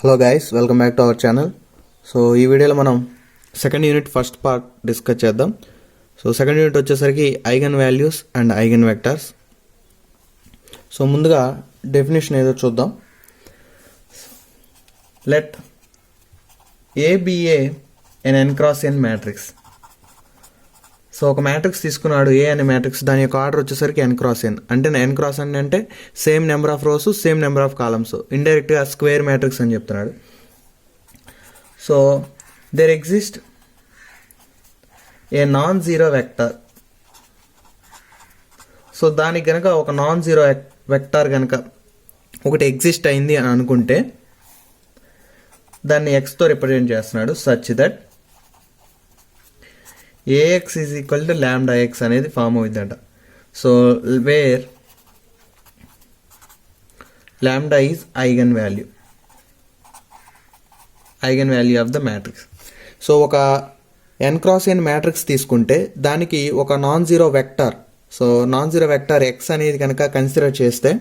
Hello guys, welcome back to our channel. So ఈ వీడియోలో మనం second unit first part discuss చేద్దాం. So second unit వచ్చేసరికి eigenvalues and eigenvectors. So ముందుగా definition ఏదో చూద్దాం. Let A be n n cross n matrix. So ఒక matrix తీసుకున్నాడు ఏ అనే మ్యాట్రిక్స్, దాని యొక్క ఆర్డర్ వచ్చేసరికి ఎన్ క్రాస్ ఎన్. అంటే ఎన్ క్రాస్ ఎన్ అంటే same number of rows same number of columns, ఇండైరెక్ట్గా స్క్వేర్ మ్యాట్రిక్స్ అని చెప్తున్నాడు. So there exist a non zero vector. So దానికి కనుక ఒక నాన్ జీరో వెక్టర్ కనుక ఒకటి ఎగ్జిస్ట్ అయింది అని అనుకుంటే దాన్ని ఎక్స్తో రిప్రజెంట్ చేస్తున్నాడు. Such that A x is equal to lambda x అనేది ఫామ్ అవుతుందంట. So where lambda is eigenvalue of the matrix. So ఒక ఎన్ క్రాస్ ఎన్ మ్యాట్రిక్స్ తీసుకుంటే దానికి ఒక non zero vector, so non zero vector x అనేది కనుక consider చేస్తే,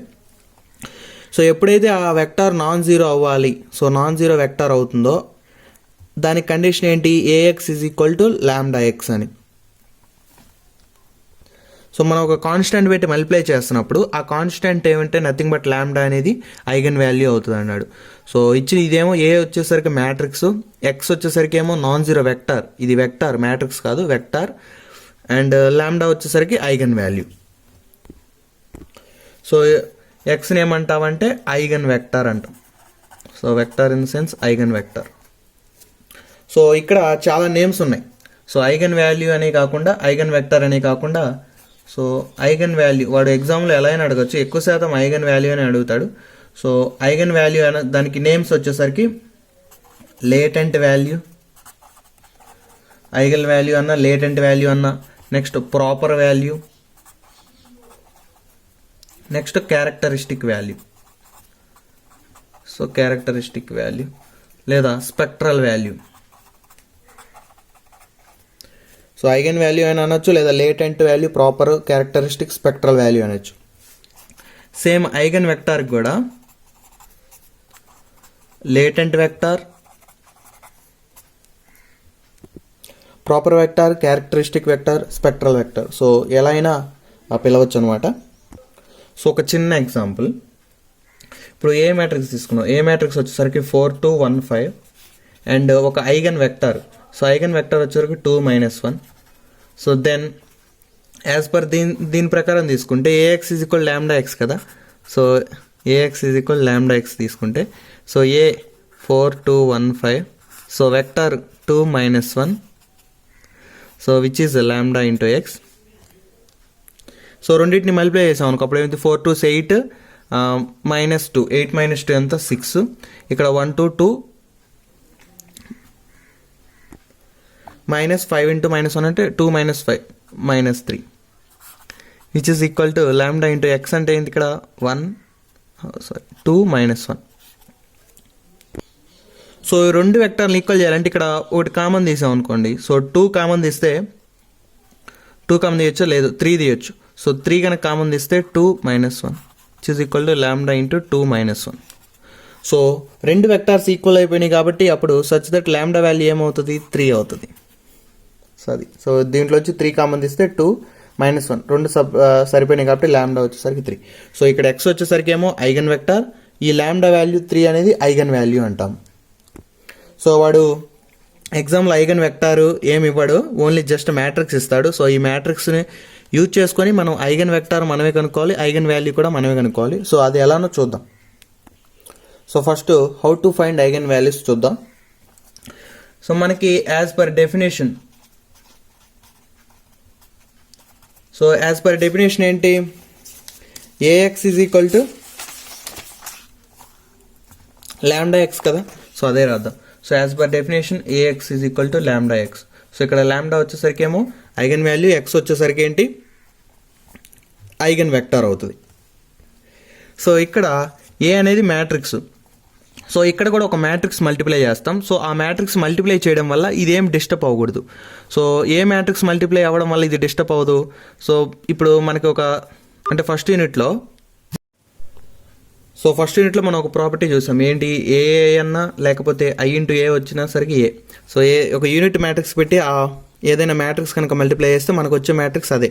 so ఎప్పుడైతే ఆ వెక్టర్ నాన్ జీరో అవ్వాలి, సో నాన్ జీరో వెక్టర్ అవుతుందో దానికి కండిషన్ ఏంటి? A x is equal to lambda x అని. సో మనం ఒక కాన్స్టెంట్ పెట్టి మల్టిప్లై చేస్తున్నప్పుడు ఆ కాన్స్టెంట్ ఏమంటే నథింగ్ బట్ ల్యాండా అనేది ఐగన్ వాల్యూ అవుతుంది అన్నాడు. సో ఇచ్చిన ఇదేమో ఏ వచ్చేసరికి మ్యాట్రిక్స్, ఎక్స్ వచ్చేసరికి ఏమో నాన్ జీరో వెక్టర్, ఇది వెక్టర్ మ్యాట్రిక్స్ కాదు వెక్టర్, అండ్ ల్యాండా వచ్చేసరికి ఐగన్ వాల్యూ. సో ఎక్స్ని ఏమంటామంటే ఐగన్ వెక్టర్ అంటాం. So vector in the sense eigen vector. So ఇక్కడ చాలా నేమ్స్ ఉన్నాయి. సో ఐగన్ వాల్యూ అనే కాకుండా ఐగన్ వెక్టర్ అనే కాకుండా, సో ఐగన్ వాల్యూ వాడు ఎగ్జామ్లో ఎలా అయినా అడగచ్చు, ఎక్కువ శాతం ఐగన్ వాల్యూ అని అడుగుతాడు. సో ఐగన్ వాల్యూ అనే దానికి నేమ్స్ వచ్చేసరికి లేటెంట్ వాల్యూ, ఐగన్ వాల్యూ అన్న, లేటెంట్ వాల్యూ అన్న, next proper value, next characteristic value. So characteristic value లేదా spectral value. So eigen value అని అనొచ్చు, లేదా latent value, proper, characteristic, spectral value అనొచ్చు. సేమ్ ఐగన్ వెక్టార్కి కూడా latent vector, proper vector, characteristic vector, spectral vector, so ఎలా అయినా పిలవచ్చు అనమాట. సో ఒక చిన్న ఎగ్జాంపుల్, ఇప్పుడు ఏ మ్యాట్రిక్స్ తీసుకున్నాం, ఏ మ్యాట్రిక్స్ వచ్చేసరికి 4 2 1 5 అండ్ ఒక eigen vector. So eigen vector వచ్చేసరికి 2 - 1. సో దెన్ యాజ్ పర్ దీని ప్రకారం తీసుకుంటే A x is equal lambda x కదా. So A x is equal lambda x తీసుకుంటే, so A 4 2 1 5, so vector 2 - 1, so which is lambda into x. So రెండింటిని multiply చేసాం అనుకో, అప్పుడు ఏమైంది 4 2 8 -2, 8 - 2 ఎంత 6. ఇక్కడ 1 2 2 -5 × -1 అంటే 2 - 5 -3, which is equal to lambda into x అంటే ఏంటి ఇక్కడ 2 - 1. సో ఈ రెండు వెక్టర్లు ఈక్వల్ చేయాలంటే ఇక్కడ ఒకటి కామన్ తీసాం అనుకోండి. సో 2 కామన్ తీస్తే 2 కామన్ తీయచ్చు, లేదు 3 తీయచ్చు. సో 3 కనుక కామన్ తీస్తే 2 - 1, which is equal to lambda into 2 - 1. So రెండు వెక్టార్స్ ఈక్వల్ అయిపోయినాయి కాబట్టి అప్పుడు సచ్ దట్ ల్యాండా వాల్యూ ఏమవుతుంది? 3 అవుతుంది. సో దీంట్లో వచ్చి 3 కామన్ తీస్తే 2 - 1, రెండు సరిపోయినాయి కాబట్టి ల్యాండా వచ్చేసరికి 3. సో ఇక్కడ ఎక్స్ వచ్చేసరికి ఏమో ఐగన్ వెక్టార్, ఈ ల్యాండా వాల్యూ 3 అనేది ఐగన్ వాల్యూ అంటాం. సో వాడు ఎగ్జామ్లో ఐగన్ వెక్టారు ఏమి ఇవ్వడు, ఓన్లీ జస్ట్ మ్యాట్రిక్స్ ఇస్తాడు. సో ఈ మ్యాట్రిక్స్ని యూజ్ చేసుకొని మనం ఐగన్ వెక్టార్ మనమే కనుక్కోవాలి, ఐగన్ వాల్యూ కూడా మనమే కనుక్కోవాలి. సో అది ఎలానో చూద్దాం. So first how to find eigen values చూద్దాం. సో మనకి as per definition, so as per definition ఏంటి? A x is equal to lambda x కదా. సో అదే రాద్దాం. So as per definition A x is equal to lambda x. So ఇక్కడ lambda వచ్చేసరికి ఏమో eigen value, X వచ్చేసరికి ఏంటి? ఐగన్ వెక్టార్ అవుతుంది. సో ఇక్కడ ఏ అనేది మ్యాట్రిక్స్. సో ఇక్కడ కూడా ఒక మ్యాట్రిక్స్ మల్టిప్లై చేస్తాం. సో ఆ మ్యాట్రిక్స్ మల్టిప్లై చేయడం వల్ల ఇదేం డిస్టర్బ్ అవ్వకూడదు. సో ఏ మ్యాట్రిక్స్ మల్టిప్లై అవ్వడం వల్ల ఇది డిస్టర్బ్ అవ్వదు. సో ఇప్పుడు మనకి ఒక అంటే ఫస్ట్ యూనిట్లో సో ఫస్ట్ యూనిట్లో మనం ఒక ప్రాపర్టీ చూసాం, ఏంటి ఏ అన్నా లేకపోతే ఐ ఇంటూ ఏ వచ్చినా సరికి ఏ. సో ఒక యూనిట్ మ్యాట్రిక్స్ పెట్టి ఆ ఏదైనా మ్యాట్రిక్స్ కనుక మల్టిప్లై చేస్తే మనకు వచ్చే మ్యాట్రిక్స్ అదే.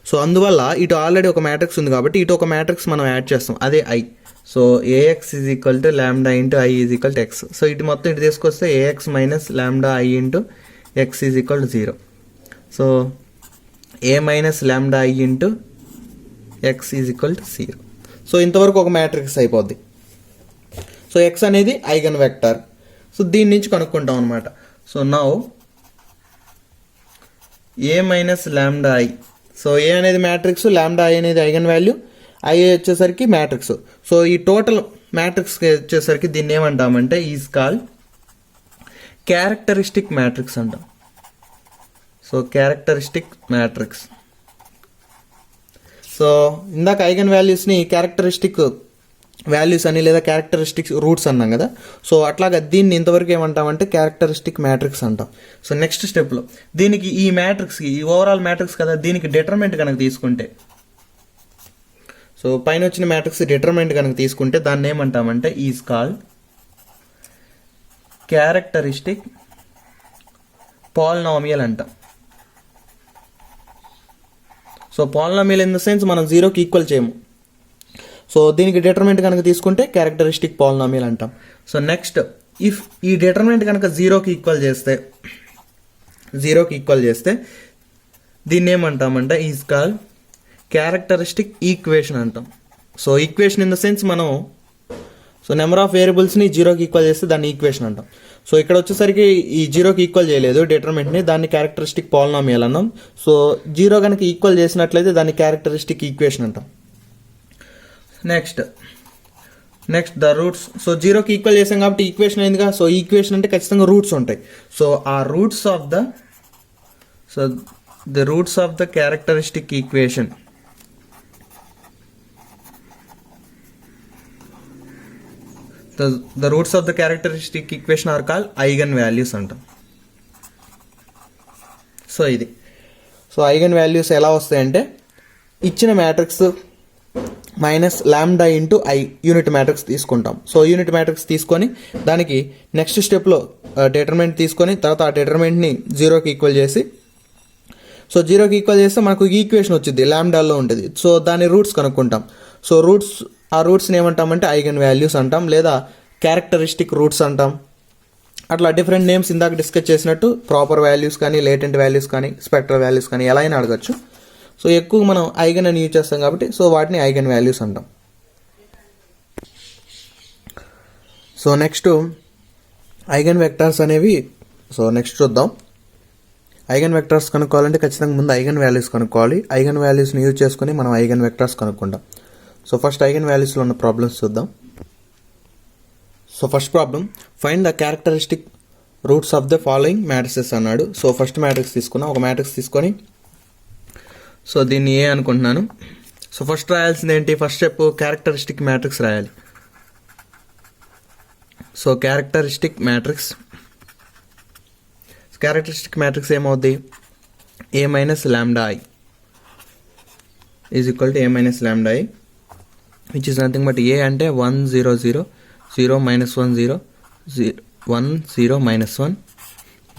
సో అందువల్ల ఇటు ఆల్రెడీ ఒక మ్యాట్రిక్స్ ఉంది కాబట్టి ఇటు ఒక మ్యాట్రిక్స్ మనం యాడ్ చేస్తాం, అదే I. So A x is equal to lambda into I is equal to x. So ఇటు మొత్తం ఇటు తీసుకొస్తే A x minus lambda I into x is equal to 0. So A minus lambda I into x is equal to 0. So ఇంతవరకు ఒక matrix అయిపోద్ది. So x అనేది eigen vector. So దీని నుంచి కనుక్కుంటాం అనమాట. So now A minus lambda I. So A అనేది matrix, lambda I అనేది ఐగన్ వాల్యూ, ఐ వచ్చేసరికి మ్యాట్రిక్స్. సో ఈ టోటల్ మ్యాట్రిక్స్ వచ్చేసరికి దీన్ని ఏమంటామంటే ఈజ్ కాల్డ్ క్యారెక్టరిస్టిక్ మ్యాట్రిక్స్ అంటాం. So characteristic matrix. సో ఇందాక ఐగన్ వాల్యూస్ని క్యారెక్టరిస్టిక్ వాల్యూస్ అని లేదా క్యారెక్టరిస్టిక్ రూట్స్ అన్నాం కదా. సో అట్లాగా దీన్ని ఇంతవరకు ఏమంటామంటే క్యారెక్టరిస్టిక్ మ్యాట్రిక్స్ అంటాం. సో నెక్స్ట్ స్టెప్లో దీనికి ఈ మ్యాట్రిక్స్కి, ఈ ఓవరాల్ మ్యాట్రిక్స్ కదా, దీనికి డిటర్మెంట్ కనుక తీసుకుంటే, సో పైన వచ్చిన మ్యాట్రిక్స్ డిటర్మెంట్ కనుక తీసుకుంటే దాన్ని ఏమంటామంటే ఈజ్ కాల్డ్ క్యారెక్టరిస్టిక్ పాలినామియల్ అంటాం. So polynomial in the sense మనం 0కి ఈక్వల్ చేయము. సో దీనికి డిటర్మెంట్ కనుక తీసుకుంటే క్యారెక్టరిస్టిక్ పాలినామియల్ అంటాం. సో నెక్స్ట్ ఇఫ్ ఈ డిటర్మెంట్ కనుక 0కి ఈక్వల్ చేస్తే దీన్ని ఏమంటామంటే ఈజ్ కాల్డ్ క్యారెక్టరిస్టిక్ ఈక్వేషన్ అంటాం. So equation in the sense మనం నెంబర్ ఆఫ్ వేరియబుల్స్ని 0కి ఈక్వల్ చేస్తే దాన్ని ఈక్వేషన్ అంటాం. సో ఇక్కడ వచ్చేసరికి ఈ 0కి ఈక్వల్ చేయలేదు డిటర్మెంట్ని, దాన్ని క్యారెక్టరిస్టిక్ పాలినామియల్ అన్నాం. సో 0 కనుక ఈక్వల్ చేసినట్లయితే దాన్ని క్యారెక్టరిస్టిక్ ఈక్వేషన్ అంటాం. Next the roots. సో 0కి ఈక్వల్ చేసాం కాబట్టి ఈక్వేషన్ అయిందిగా. సో ఈక్వేషన్ అంటే ఖచ్చితంగా రూట్స్ ఉంటాయి. సో ఆ roots of the characteristic equation, the roots of the characteristic equation are called eigen values అంటాం. సో ఇది. సో ఐగన్ వాల్యూస్ ఎలా వస్తాయంటే ఇచ్చిన matrix minus lambda into I unit matrix తీసుకుంటాం. సో యూనిట్ మ్యాట్రిక్స్ తీసుకొని దానికి నెక్స్ట్ స్టెప్లో డిటర్మెంట్ తీసుకొని తర్వాత ఆ డిటర్మెంట్ని 0కి ఈక్వల్ చేసి, సో 0కి ఈక్వల్ చేస్తే మనకు ఈక్వేషన్ వచ్చింది ల్యాండాలో ఉంటుంది. సో దాని రూట్స్ కనుక్కుంటాం. సో ఆ రూట్స్ని ఏమంటామంటే ఐగన్ వాల్యూస్ అంటాం, లేదా క్యారెక్టరిస్టిక్ రూట్స్ అంటాం. అట్లా డిఫరెంట్ నేమ్స్ ఇందాక డిస్కస్ చేసినట్టు ప్రాపర్ వాల్యూస్ కానీ, లేటెంట్ వాల్యూస్ కానీ, స్పెక్ట్రల్ వాల్యూస్ కానీ ఎలా అయినా అడగచ్చు. సో ఎక్కువ మనం ఐగన్ అని యూజ్ చేస్తాం కాబట్టి సో వాటిని ఐగన్ వాల్యూస్ అంటాం. సో నెక్స్ట్ ఐగన్ వెక్టర్స్ అనేవి. సో నెక్స్ట్ చూద్దాం. ఐగన్ వెక్టర్స్ కనుక్కోవాలంటే ఖచ్చితంగా ముందు ఐగన్ వాల్యూస్ కనుక్కోవాలి. ఐగన్ వాల్యూస్ని యూజ్ చేసుకొని మనం ఐగన్ వెక్టర్స్ కనుక్కుంటాం. సో ఫస్ట్ ఐగన్ వాల్యూస్లో ఉన్న ప్రాబ్లమ్స్ చూద్దాం. So first problem, find the characteristic roots of the following matrices అన్నాడు. సో ఫస్ట్ మ్యాట్రిక్స్ తీసుకున్నాం. ఒక మ్యాట్రిక్స్ తీసుకొని సో దీన్ని ఏ అనుకుంటున్నాను. సో ఫస్ట్ రాయాల్సింది ఏంటి, ఫస్ట్ స్టెప్ క్యారెక్టరిస్టిక్ మ్యాట్రిక్స్ రాయాలి. సో క్యారెక్టరిస్టిక్ మ్యాట్రిక్స్ ఏమవుద్ది, A minus lambda I is equal to A minus lambda I, which is nothing but A అంటే 1 0 0 0 minus 1 0 1 0 minus 1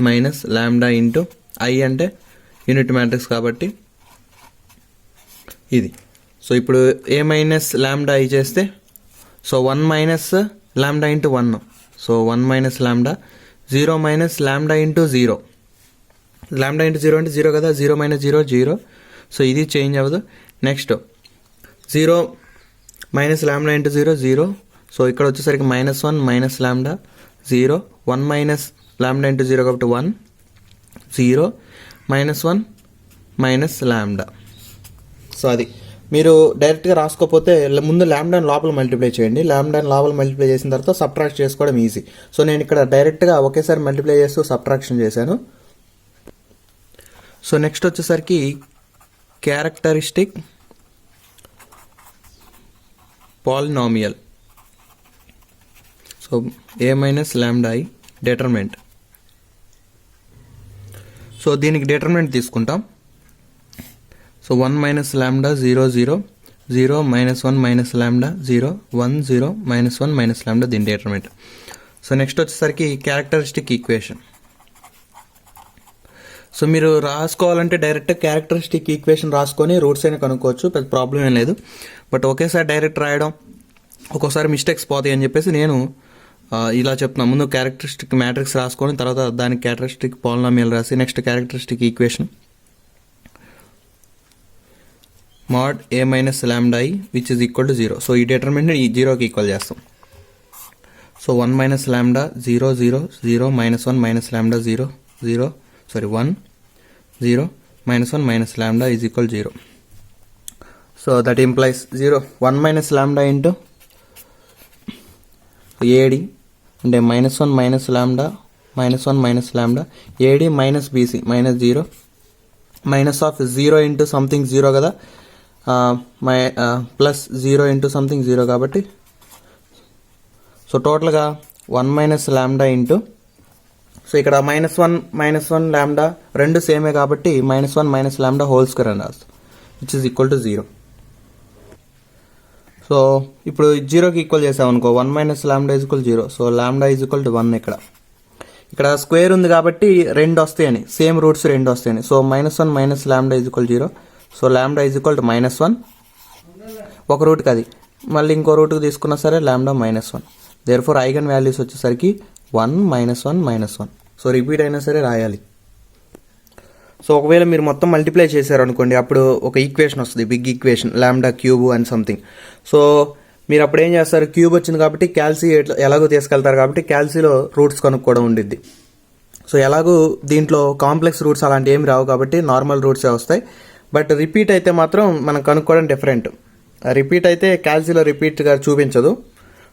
minus lambda into I అంటే unit matrix కాబట్టి ఇది. So ఇప్పుడు A minus lambda I చేస్తే so 1 minus lambda into 1. So 1 minus lambda, 0 minus lambda into 0. Lambda into 0 అంటే 0 కదా, 0 minus 0 0. So ఇది change అవ్వదు. Next 0 minus lambda into 0 0. సో ఇక్కడ వచ్చేసరికి -1 minus lambda 0, 1 minus lambda into 0 కాబట్టి 1 0 -1 మైనస్ ల్యాండా. సో అది మీరు డైరెక్ట్గా రాసుకోకపోతే ముందు ల్యాండాని లోపల మల్టిప్లై చేయండి. ల్యాండాని లోపల మల్టిప్లై చేసిన తర్వాత సబ్ట్రాక్ట్ చేసుకోవడం ఈజీ. సో నేను ఇక్కడ డైరెక్ట్గా ఒకేసారి మల్టిప్లై చేస్తూ సబ్ట్రాక్షన్ చేశాను. సో నెక్స్ట్ వచ్చేసరికి characteristic polynomial. So A minus lambda I డిటర్మెంట్. So దీనికి డిటర్మెంట్ తీసుకుంటాం. So 1 minus lambda 0 0 0 minus 1 minus lambda 0 1 0 minus 1 minus ల్యాండా దీని డిటర్మినెంట్. సో నెక్స్ట్ వచ్చేసరికి క్యారెక్టరిస్టిక్ ఈక్వేషన్. సో మీరు రాసుకోవాలంటే డైరెక్ట్ క్యారెక్టరిస్టిక్ ఈక్వేషన్ రాసుకొని రూట్స్ అయినా కనుక్కోవచ్చు, పెద్ద ప్రాబ్లం ఏం లేదు. బట్ ఒకేసారి డైరెక్ట్ రాయడం ఒక్కోసారి మిస్టేక్స్ పోతాయి అని చెప్పేసి నేను ఇలా చెప్తున్నాను. ముందు క్యారెక్టరిస్టిక్ మ్యాట్రిక్స్ రాసుకొని తర్వాత దానికి క్యారెక్టరిస్టిక్ పాలినామియల్ రాసి next characteristic equation mod a minus lambda I which is equal to 0. So ఈ డిటర్మినెంట్ ఈ 0కి ఈక్వల్ చేస్తాం. So 1 minus lambda 0 0 0 minus 1 minus lambda 0 0 sorry 1 0 minus 1 minus lambda is equal 0. So that implies 0 1 minus lambda into AD అంటే minus 1 minus lambda minus 1 minus ల్యాండా AD minus BC minus 0 minus of 0 into something 0 కదా, plus 0 into something 0 కాబట్టి so టోటల్గా 1 minus lambda into so ఇక్కడ minus 1 ల్యాండా రెండు సేమే కాబట్టి minus 1 minus lambda whole square అని రాస్తాం which is equal to 0. So ఇప్పుడు 0కి ఈక్వల్ చేసామనుకో 1 minus lambda is equal 0. So lambda is equal to 1. ఇక్కడ స్క్వేర్ ఉంది కాబట్టి రెండు వస్తాయని, సేమ్ రూట్స్ రెండు వస్తాయని. So minus 1 minus lambda is equal 0. So lambda is equal to minus 1 ఒక రూట్కి అది, మళ్ళీ ఇంకో రూట్కి తీసుకున్నా సరే ల్యాండా మైనస్ 1. దేర్ఫోర్ ఐగన్ వాల్యూస్ వచ్చేసరికి 1 మైనస్ 1 మైనస్ 1. సో రిపీట్ అయినా సరే రాయాలి. సో ఒకవేళ మీరు మొత్తం మల్టిప్లై చేశారు అనుకోండి అప్పుడు ఒక ఈక్వేషన్ వస్తుంది, బిగ్ ఈక్వేషన్ ల్యాండా క్యూబ్ అండ్ సంథింగ్. సో మీరు అప్పుడు ఏం చేస్తారు, క్యూబ్ వచ్చింది కాబట్టి క్యాల్సీ ఎలాగో తీసుకెళ్తారు కాబట్టి క్యాల్సీలో రూట్స్ కనుక్కోవడం ఉండిద్ది. సో ఎలాగో దీంట్లో కాంప్లెక్స్ రూట్స్ అలాంటి ఏమి రావు కాబట్టి నార్మల్ రూట్సే వస్తాయి. బట్ రిపీట్ అయితే మాత్రం మనం కనుక్కోవడం డిఫరెంట్. రిపీట్ అయితే క్యాల్సీలో రిపీట్గా చూపించదు.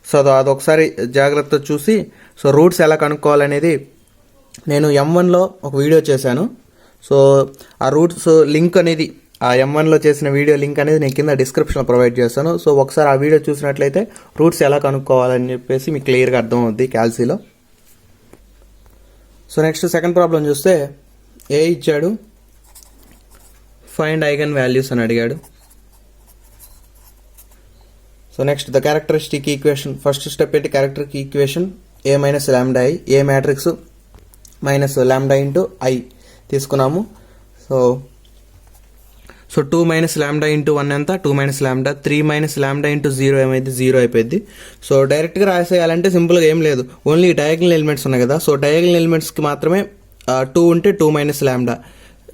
సో అదొకసారి జాగ్రత్త చూసి సో రూట్స్ ఎలా కనుక్కోవాలనేది నేను M1లో ఒక వీడియో చేశాను. సో ఆ రూట్స్ లింక్ అనేది ఆ M1లో చేసిన వీడియో లింక్ అనేది నేను కింద డిస్క్రిప్షన్లో ప్రొవైడ్ చేస్తాను. సో ఒకసారి ఆ వీడియో చూసినట్లయితే రూట్స్ ఎలా కనుక్కోవాలని చెప్పేసి మీకు క్లియర్గా అర్థం అవుద్ది క్యాల్సీలో. సో నెక్స్ట్ సెకండ్ ప్రాబ్లం చూస్తే ఏ ఇచ్చాడు, ఫైండ్ ఐగన్ వాల్యూస్ అని అడిగాడు. So next the characteristic equation, first step ఏంటి characteristic equation A minus lambda I, A matrix minus lambda into I తీసుకున్నాము. సో 2 మైనస్ ల్యాండా ఇంటూ 1 ఎంత 2 minus ల్యాండా, 3 minus lambda into 0 ఏమైంది 0 అయిపోయింది. So డైరెక్ట్గా రాసేయాలంటే సింపుల్గా ఏం లేదు, ఓన్లీ డయాగనల్ ఎలిమెంట్స్ ఉన్నాయి కదా. సో డయాగనల్ ఎలిమెంట్స్కి మాత్రమే 2 ఉంటే 2 మైనస్ ల్యాండా,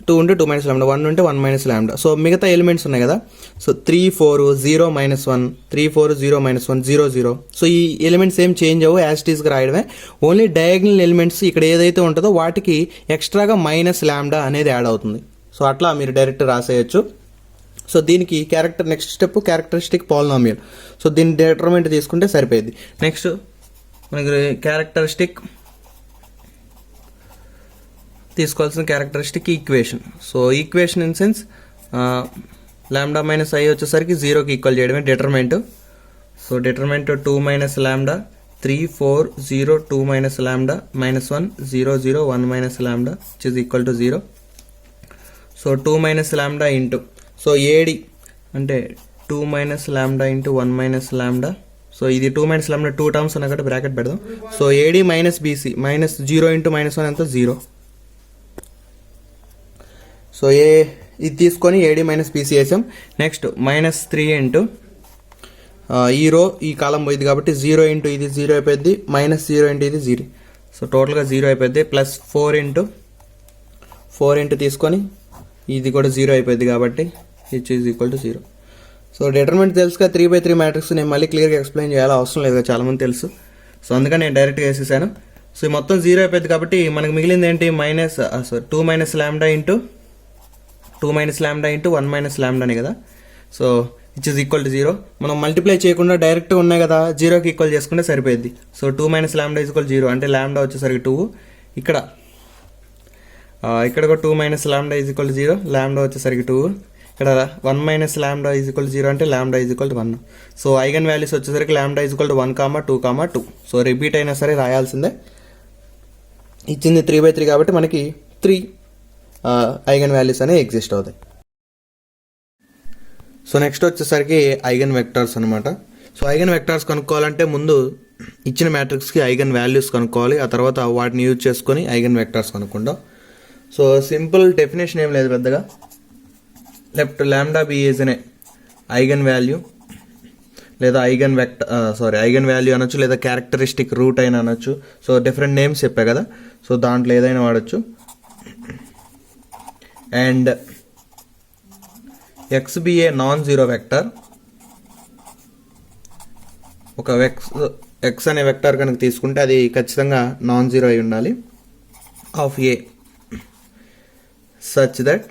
2 ఉంటే 2 మైనస్ ల్యాండా, 1 ఉంటే 1 మైనస్ ల్యాండా. సో మిగతా ఎలిమెంట్స్ ఉన్నాయి కదా, సో 3 4 0 మైనస్ 1 3 4 0 మైనస్ 1 0 0. సో ఈ ఎలిమెంట్స్ ఏం చేంజ్ అవ్వవు, యాజ్ ఇట్ ఈస్గా రాయడమే. ఓన్లీ డయాగనల్ ఎలిమెంట్స్ ఇక్కడ ఏదైతే ఉంటుందో వాటికి ఎక్స్ట్రాగా మైనస్ ల్యాండా అనేది యాడ్ అవుతుంది. సో అట్లా మీరు డైరెక్ట్ రాసేయచ్చు. సో దీనికి next step characteristic polynomial. So దీని డిటర్మినెంట్ తీసుకుంటే సరిపోయింది. నెక్స్ట్ మనకి క్యారెక్టరిస్టిక్ తీసుకోవాల్సిన characteristic equation. So equation in sense ల్యాండా మైనస్ ఐ వచ్చేసరికి 0కి ఈక్వల్ చేయడమే డిటర్మినెంట్. సో డిటర్మినెంట్ 2 మైనస్ ల్యాండా 3 4 0 2 మైనస్ ల్యాండా మైనస్ 1 0 0 1 మైనస్ ల్యాండా which is equal to 0. So 2 minus lambda into so AD అంటే 2 మైనస్ ల్యాండా ఇంటూ 1 మైనస్ ల్యాండా. So ఇది 2 minus ల్యాండా 2 టర్మ్స్ ఉన్నాయి కాబట్టి బ్రాకెట్ పెడదాం. So AD minus BC minus 0 into minus 1 ఎంత 0. సో ఇది తీసుకొని ఏడి మైనస్ బీసీ వేసాం. నెక్స్ట్ మైనస్ 3 ఇంటూ ఈ రో ఈ కాలం పోయింది కాబట్టి 0 ఇంటూ ఇది 0 అయిపోయింది, మైనస్ 0 ఇంటూ ఇది 0. సో టోటల్గా 0 అయిపోయింది. ప్లస్ 4 ఇంటూ తీసుకొని ఇది కూడా 0 అయిపోయింది కాబట్టి H is equal to 0. So determinant తెలుసుగా 3/3 మ్యాట్రిక్స్ నేను మళ్ళీ క్లియర్గా ఎక్స్ప్లెయిన్ చేయాలి అవసరం లేదు, చాలామంది తెలుసు. సో అందుకని నేను డైరెక్ట్గా వేసేసాను. సో మొత్తం 0 అయిపోయింది కాబట్టి మనకు మిగిలింది ఏంటి minus 2 minus lambda into 2 minus lambda into 1 minus ల్యాండానే కదా. So which is equal to 0. మనం మల్టిప్లై చేయకుండా డైరెక్ట్గా ఉన్నాయి కదా 0కి ఈక్వల్ చేసుకుంటే సరిపోయింది. So 2 minus lambda is equal 0 అంటే ల్యాండా వచ్చేసరికి 2. ఇక్కడ కూడా 2 మైనస్ ల్యాండా ఈజ్ ఈక్వల్ 0, ల్యాండా వచ్చేసరికి 2. ఇక్కడ 1 మైనస్ ల్యాండా ఈజ్ ఈక్వల్ 0 అంటే ల్యాండా is equal 1. So eigen values వచ్చేసరికి ల్యాండా ఈజ్ ఈక్వల్ 1, 2, 2. సో రిపీట్ అయినా సరే రాయాల్సిందే. ఇచ్చింది 3/3 కాబట్టి మనకి 3 ఐగన్ వాల్యూస్ అనేవి ఎగ్జిస్ట్ అవుతాయి. సో నెక్స్ట్ వచ్చేసరికి ఐగన్ వెక్టార్స్ అనమాట. సో ఐగన్ వెక్టార్స్ కనుక్కోవాలంటే ముందు ఇచ్చిన మ్యాట్రిక్స్కి ఐగన్ వాల్యూస్ కనుక్కోవాలి, ఆ తర్వాత వాటిని యూజ్ చేసుకొని ఐగన్ వెక్టార్స్ కనుక్కుంటాం. సో సింపుల్ డెఫినేషన్ ఏం లేదు పెద్దగా. Let lambda be is an eigen value లేదా ఐగన్ వాల్యూ అనొచ్చు, లేదా క్యారెక్టరిస్టిక్ రూట్ అయినా అనొచ్చు. సో డిఫరెంట్ నేమ్స్ చెప్పా కదా, సో దాంట్లో ఏదైనా వాడచ్చు. And x be a non zero vector. ఒక ఎక్స్ అనే వెక్టర్ కనుక తీసుకుంటే అది ఖచ్చితంగా నాన్ జీరో అయి ఉండాలి. ఆఫ్ ఏ సచ్ దట్,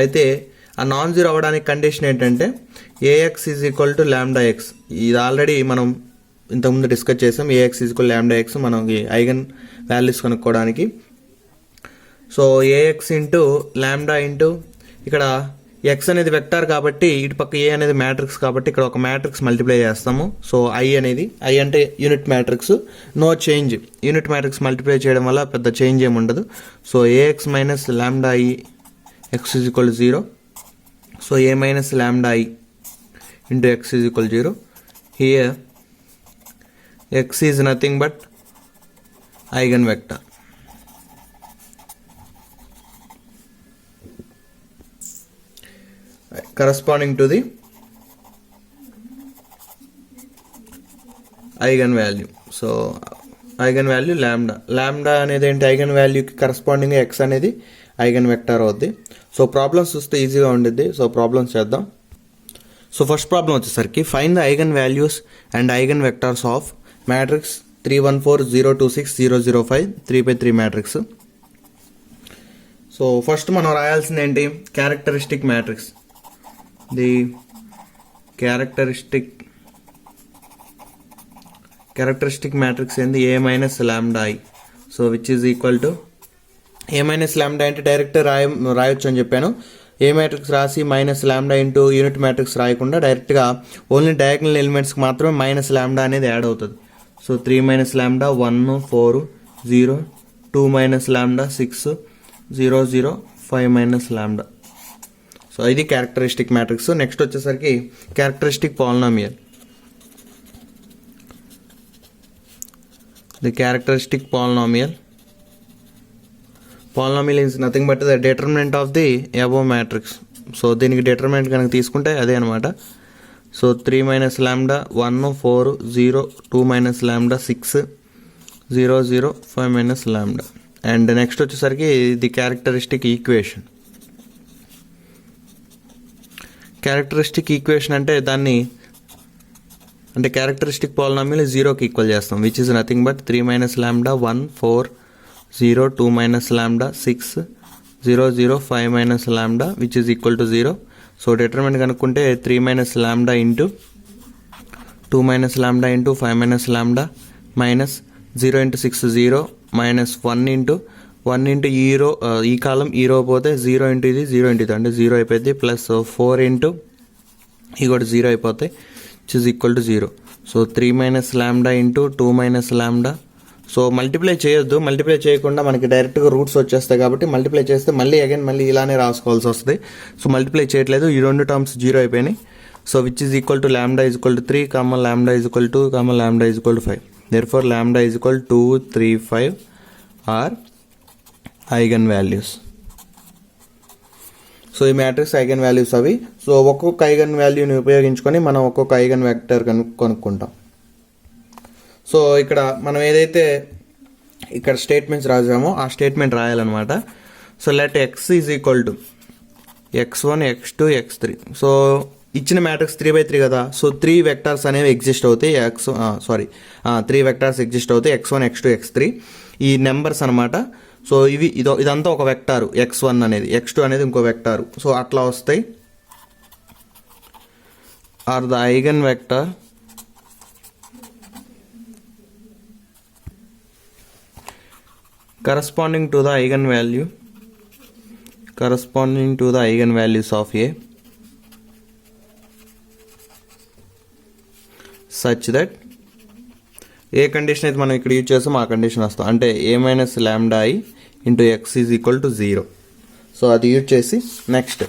అయితే ఆ నాన్ జీరో అవ్వడానికి కండిషన్ ఏంటంటే A x is equal to lambda x. ఇది ఆల్రెడీ మనం ఇంతకుముందు డిస్కస్ చేసాం. A x is equal lambda x మనకి ఐగన్ వాల్యూస్ కనుక్కోవడానికి. So A x into lambda into ఇక్కడ ఎక్స్ అనేది వెక్టార్ కాబట్టి ఇటు పక్క ఏ అనేది మ్యాట్రిక్స్ కాబట్టి ఇక్కడ ఒక మ్యాట్రిక్స్ మల్టిప్లై చేస్తాము. సో ఐ అంటే unit matrix, no change. Unit matrix multiply చేయడం వల్ల పెద్ద చేంజ్ ఏమి ఉండదు. So A x minus lambda I X is equal 0. So A minus lambda I into x is equal 0. Here X is nothing but eigen vector. corresponding to the eigen value. So eigen value lambda అనేది ఏంటి, eigen వాల్యూకి corresponding X అనేది eigen vector అవుద్ది. So problems చూస్తే ఈజీగా ఉండిద్ది. So problems చేద్దాం. So first problem వచ్చేసరికి find the eigen values and eigen vectors of matrix 3 1 4 0 2 6 0 0 5 3/3 matrix. So first మనం రాయాల్సింది ఏంటి, characteristic matrix. The characteristic matrix ఏంది, a minus lambda i. So which is equal to a minus lambda అంటే direct రాయొచ్చు అని చెప్పాను. ఏ matrix రాసి minus lambda into unit matrix రాయకుండా డైరెక్ట్గా ఓన్లీ డయాగ్నల్ ఎలిమెంట్స్కి మాత్రమే మైనస్ ల్యాండా అనేది యాడ్ అవుతుంది. సో 3 మైనస్ ల్యాండా 1 4 0 2 మైనస్ ల్యాండా 6 0 0 5 మైనస్ ల్యాండా. సో ఇది క్యారెక్టరిస్టిక్ మ్యాట్రిక్స్. నెక్స్ట్ వచ్చేసరికి characteristic polynomial. The characteristic polynomial is nothing but the determinant of the above matrix. So దీనికి డిటర్మినెంట్ కనుక తీసుకుంటే అదే అనమాట. సో 3 మైనస్ ల్యాండా 1 4 0 2 మైనస్ ల్యాండా 6 0 0 5 మైనస్ ల్యాండా. అండ్ నెక్స్ట్ వచ్చేసరికి the characteristic equation. Characteristic equation అంటే క్యారెక్టరిస్టిక్ పాలినామియల్ 0కి ఈక్వల్ చేస్తాం, which is nothing but 3 minus ల్యాండా 1 4 0 2 మైనస్ ల్యాండా 6 0 0 5 minus lambda which is equal to 0. So determinant కనుక్కుంటే 3 minus lambda into 2 minus lambda into 5 minus lambda minus 0 into 6 0 minus 1 into ఈ కాలం ఈ రో పోతే 0 ఇంటూ ఇది 0 ఇంటూ ఇది అంటే 0 అయిపోయింది, ప్లస్ 4 ఇంటూ ఇది కూడా 0 అయిపోతాయి, which is equal to 0. So 3 minus lambda into 2 minus ల్యాండా. సో మల్టిప్లై చేయొద్దు, మల్టిప్లై చేయకుండా మనకి డైరెక్ట్గా రూట్స్ వచ్చేస్తాయి కాబట్టి మల్టిప్లై చేస్తే మళ్ళీ ఇలానే రాసుకోవాల్సి వస్తుంది. సో మల్టిప్లై చేయట్లేదు, ఈ రెండు టర్మ్స్ 0 అయిపోయినాయి. So which is equal to lambda is equal to 3 lambda is equal to 2 lambda is equal to 5. Therefore lambda is equal 2 3 5 are eigen values. So ఈ మ్యాట్రిక్స్ ఐగన్ వాల్యూస్ అవి. So ఒక్కొక్క eigen వాల్యూని ఉపయోగించుకొని మనం ఒక్కొక్క eigen vector కనుక్కుంటాం. So ఇక్కడ మనం ఏదైతే ఇక్కడ స్టేట్మెంట్స్ రాసామో ఆ స్టేట్మెంట్ రాయాలన్నమాట. So let x is equal to x1 x2 x3. సో ఇచ్చిన మ్యాట్రిక్స్ 3/3 కదా. సో 3 వెక్టర్స్ అనేవి ఎగ్జిస్ట్ అవుతాయి. 3 వెక్టర్స్ ఎగ్జిస్ట్ అవుతాయి, x1 x2 x3 ఈ నెంబర్స్ అనమాట. సో ఇదంతా ఒక వెక్టారు, x1 అనేది, x2 అనేది ఇంకో వెక్టారు. సో అట్లా వస్తాయి. Are the eigenvector corresponding to the eigenvalues of A such that ఏ కండిషన్ అయితే మనం ఇక్కడ యూజ్ చేస్తాం ఆ కండిషన్ వస్తాం, అంటే a minus lambda i into x is equal to 0. So అది యూజ్ చేసి next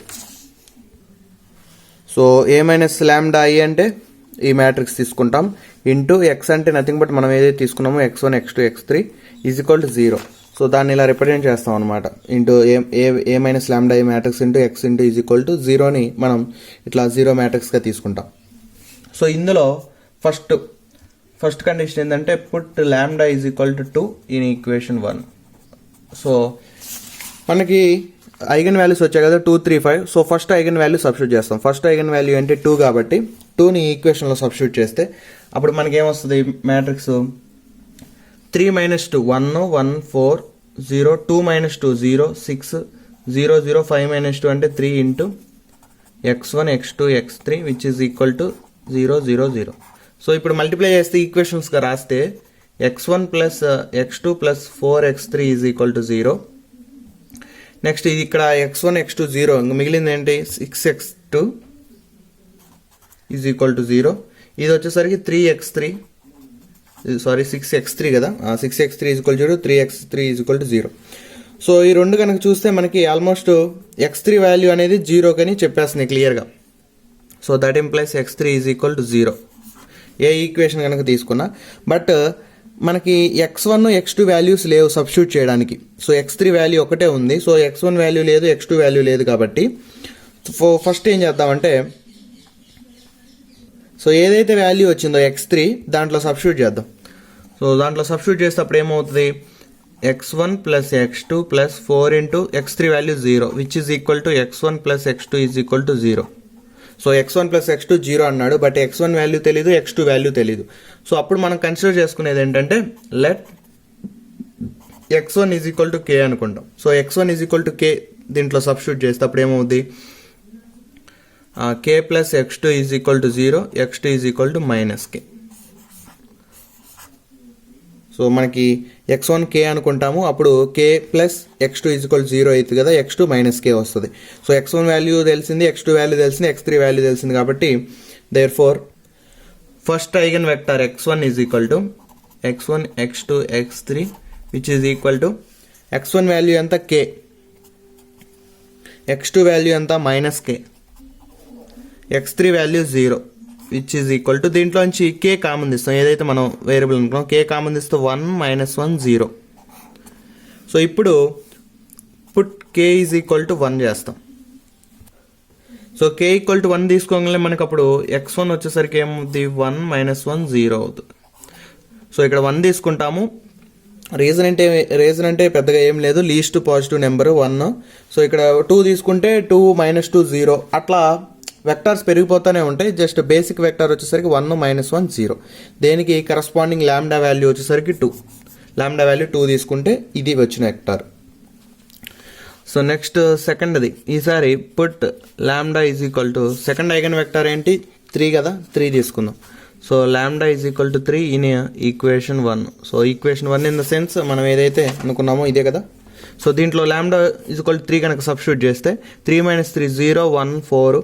so A minus lambda I అంటే ఈ మ్యాట్రిక్స్ తీసుకుంటాం, ఇంటూ ఎక్స్ అంటే నథింగ్ బట్ మనం ఏదైతే తీసుకున్నామో x1 x2 x3 is equal to 0. So దాన్ని ఇలా రిప్రజెంట్ చేస్తాం అనమాట. Into A minus lambda I matrix into x into is equal to 0ని మనం ఇట్లా 0 మ్యాట్రిక్స్గా తీసుకుంటాం. సో ఇందులో ఫస్ట్ కండిషన్ ఏంటంటే put lambda is equal to 2 in equation 1. So మనకి ఐగన్ వాల్యూస్ వచ్చాయి కదా 2 3 5. So first eigen value substitute చేస్తాం. ఫస్ట్ ఐగన్ వాల్యూ అంటే 2 కాబట్టి 2ని ఈక్వేషన్లో సబ్స్టిట్యూట్ చేస్తే అప్పుడు మనకి ఏమొస్తుంది మ్యాట్రిక్స్ 3 - 2 1 1 4 0 2 - 2 0 6 0 0 5 - 2 అంటే 3 into x1 x2 x3 which is equal to 0 0 0. So ఇప్పుడు మల్టిప్లై చేస్తే ఈక్వేషన్స్గా రాస్తే x1 plus x2 plus 4x3 is equal to 0. Next ఇది ఇక్కడ x1 x2 0, ఇంకా మిగిలింది ఏంటి 6x2 ఈజ్ ఈక్వల్ టు 0. ఇది వచ్చేసరికి 6x3 కదా, 6x3 is equal to 0, 3x3 is equal to 0. So ఈ రెండు కనుక చూస్తే మనకి ఆల్మోస్ట్ x3 వాల్యూ అనేది 0 కని చెప్పేస్తుంది క్లియర్గా. So that implies x3 is equal to 0 A equation కనుక తీసుకున్నా. బట్ మనకి x1 x2 వాల్యూస్ లేవు సబ్స్టిట్యూట్ చేయడానికి. సో x3 వాల్యూ ఒకటే ఉంది. సో x1 వాల్యూ లేదు, x2 వాల్యూ లేదు కాబట్టి ఫస్ట్ ఏం చేద్దామంటే సో ఏదైతే వాల్యూ వచ్చిందో x3 దాంట్లో సబ్స్టిట్యూట్ చేద్దాం. సో దాంట్లో సబ్స్టిట్యూట్ చేస్తే అప్పుడు ఏమవుతుంది x1 plus x2 plus 4 into x3 value 0 which is equal to x1 plus x2 is equal to 0. So x1 plus x2 0 అన్నాడు, బట్ x1 వాల్యూ తెలీదు, x2 వాల్యూ తెలీదు. సో అప్పుడు మనం కన్సిడర్ చేసుకునేది ఏంటంటే let x1 is equal to k అనుకుంటాం. So x1 is equal to k దీంట్లో substitute చేస్తే అప్పుడు ఏమవుద్ది k plus x2 is equal to 0, x2 is equal to minus k. So మనకి x1 k అనుకుంటాము, అప్పుడు k plus x2 is equal 0 అవుతుంది కదా, x2 మైనస్ k వస్తుంది. సో x1 వాల్యూ తెలిసింది, x2 వాల్యూ తెలిసింది, x3 వాల్యూ తెలిసింది కాబట్టి therefore first eigen vector x1 is equal to x1 x2 x3 which is equal to x1 value ఎంత k, x2 value ఎంత minus k, x3 value 0 which is equal to దీంట్లోంచి k common తీస్తాం, ఏదైతే మనం variable అనుకున్నాం k common తీస్తే 1 - 1 0. So ఇప్పుడు put k is equal to 1 చేస్తాం. సో k ఈక్వల్ టు 1 తీసుకోగానే మనకు అప్పుడు x1 వచ్చేసరికి ఏమవుతుంది 1 - 1 0 అవుతుంది. సో ఇక్కడ 1 తీసుకుంటాము. రీజన్ అంటే పెద్దగా ఏం లేదు, లీస్ట్ పాజిటివ్ నెంబర్ 1. సో ఇక్కడ 2 తీసుకుంటే 2 - 2 0 అట్లా వెక్టార్స్ పెరిగిపోతూనే ఉంటాయి. జస్ట్ బేసిక్ వెక్టార్ వచ్చేసరికి 1 - 1 0. దేనికి కరస్పాండింగ్ ల్యాండా వాల్యూ వచ్చేసరికి 2. ల్యాండా వాల్యూ 2 తీసుకుంటే ఇది వచ్చిన వెక్టార్. సో నెక్స్ట్ సెకండ్ది ఈసారి put lambda is equal to second eigen vector ఏంటి 3 కదా, 3 తీసుకుందాం. So lambda is equal to 3 in equation 1. So equation 1 in the sense మనం ఏదైతే అనుకున్నామో ఇదే కదా. సో దీంట్లో ల్యాండా ఈజ్ ఈక్వల్ టు 3 కనుక సబ్స్టిట్యూట్ చేస్తే 3 - 3 0 1 4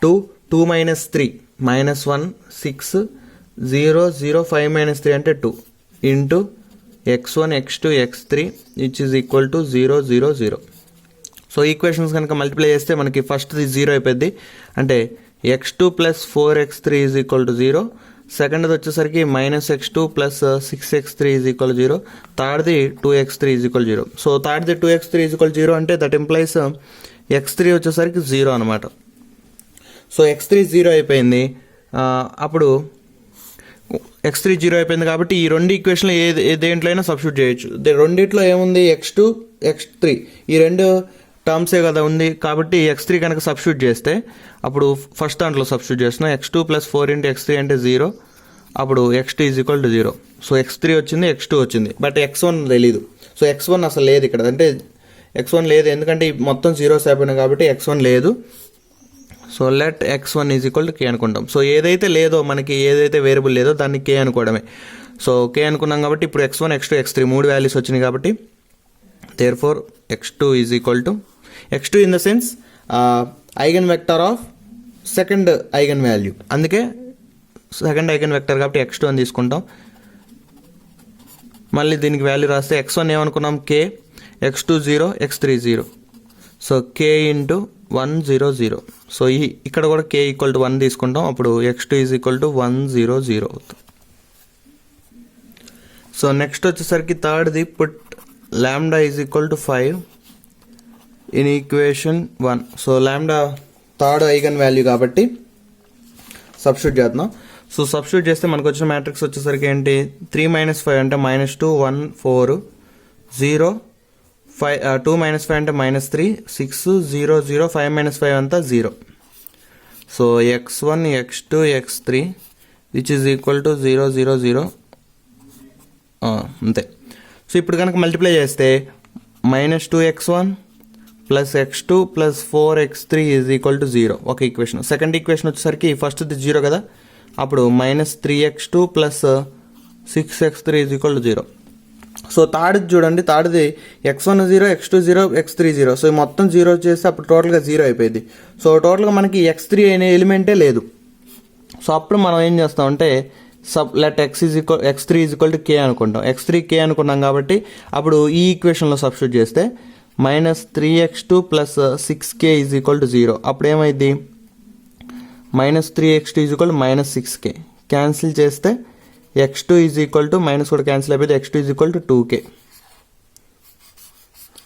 2 2 - 3 -1 6 0 0 5 - 3 అంటే 2 into x1 x2 x3 which is equal to 0 0 0. So equations కనుక మల్టిప్లై చేస్తే మనకి ఫస్ట్ది 0 అయిపోద్ది, అంటే x2 plus 4x3 is equal to 0. సెకండ్ది వచ్చేసరికి -x2 plus 6x3 is equal 0. థర్డ్ది 2x3 ఈజ్ ఈక్వల్ 0. సో థర్డ్ది 2x3 ఈజ్ ఈక్వల్ 0 అంటే దట్ ఇంప్లైస్ x3 వచ్చేసరికి 0 అనమాట. సో x3 0 అయిపోయింది. అప్పుడు x3 0 అయిపోయింది కాబట్టి ఈ రెండు ఈక్వేషన్లో దేంట్లో అయినా సబ్స్టిట్యూట్ చేయొచ్చు. రెండిట్లో ఏముంది x2 x3 ఈ రెండు టర్మ్సే కదా ఉంది కాబట్టి x3 కనుక సబ్స్టిట్యూట్ చేస్తే అప్పుడు ఫస్ట్ దాంట్లో సబ్స్టిట్యూట్ చేస్తున్నాం x2 ప్లస్ 4 ఇంటూ x3 అంటే 0, అప్పుడు x2 is equal to 0. So x3 వచ్చింది, x2 వచ్చింది, బట్ x1 తెలీదు. సో x1 అసలు లేదు ఇక్కడ, అంటే x1 లేదు ఎందుకంటే మొత్తం 0s అయిపోయినాయి కాబట్టి x1 లేదు. So let x1 is equal to k అనుకుంటాం. సో ఏదైతే లేదో మనకి ఏదైతే వేరియబుల్ లేదో దాన్ని k అనుకోవడమే. సో k అనుకున్నాం కాబట్టి ఇప్పుడు x1 x2 x3 3 వాల్యూస్ వచ్చినాయి కాబట్టి therefore x2 is equal to x2 in the sense eigenvector of second eigenvalue, అందుకే సెకండ్ ఐగన్ వెక్టర్ కాబట్టి x2 అని తీసుకుంటాం. మళ్ళీ దీనికి వాల్యూ రాస్తే x1 ఏమనుకున్నాం k, x2 0 x3 0. So k into 1 0 0. సో ఇక్కడ కూడా k ఈక్వల్ టు 1 తీసుకుంటాం, అప్పుడు x2 ఈజ్ ఈక్వల్ టు 1 0 0 అవుతుంది. సో నెక్స్ట్ వచ్చేసరికి థర్డ్ది put lambda is equal to 5 in equation 1. So lambda third eigen value కాబట్టి సబ్స్టిట్యూట్ చేద్దాం. సో సబ్స్టిట్యూట్ చేస్తే మనకు వచ్చిన మ్యాట్రిక్స్ వచ్చేసరికి ఏంటి, 3 - 5 అంటే -2 1 4 0 5 2 - 5 అంటే -3 6 0 0 5 - 5 అంతా 0. So x1 x2 x3 which is equal to 0 0 0 అంతే. సో ఇప్పుడు కనుక మల్టిప్లై చేస్తే -2x1 plus x2 plus 4x3 is equal to 0 ఒక ఈక్వేషన్. సెకండ్ ఈక్వేషన్ వచ్చేసరికి ఫస్ట్ది 0 కదా, అప్పుడు -3x2 plus 6x3 is equal to 0. So third చూడండి, థర్డ్ది x1 0 x2 0 x3 0. సో మొత్తం 0 చేస్తే అప్పుడు టోటల్గా 0 అయిపోయింది. సో టోటల్గా మనకి x3 అనే ఎలిమెంటే లేదు. సో అప్పుడు మనం ఏం చేస్తామంటే let x3 is equal to k అనుకుంటాం. x3 k అనుకున్నాం కాబట్టి అప్పుడు ఈ ఈక్వేషన్లో సబ్స్టిట్యూట్ చేస్తే -3x2 plus 6k is equal to 0. అప్పుడు ఏమైంది, -3x2 is equal to -6k. Cancel చేస్తే x2 is equal to minus కూడా క్యాన్సిల్ అయిపోయింది, x2 is equal to 2k.